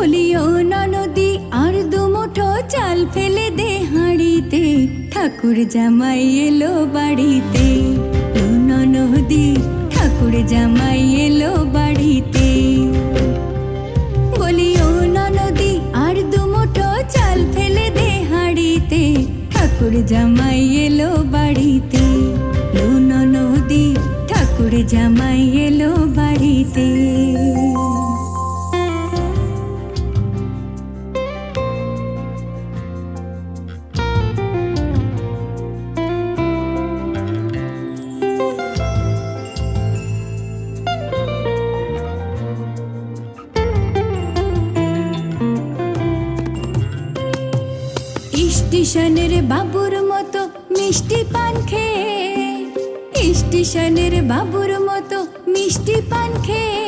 বলিও ননদি আর দুমুঠো চাল ফেলে দে হাঁড়িতে, ঠাকুর জামাই এলো বাড়িতে। ও ননদি ঠাকুর জামাই এলো বাড়িতে। বলিও ননদি আর দুমুঠো চাল ফেলে দে হাঁড়িতে, ঠাকুর জামাই এলো বাড়িতে। ও ননদি ঠাকুর জামাই এলো বাড়িতে। স্টেশনের বাবুর মতো মিষ্টি পান খেয়ে, স্টেশনের বাবুর মতো মিষ্টি পান খেয়ে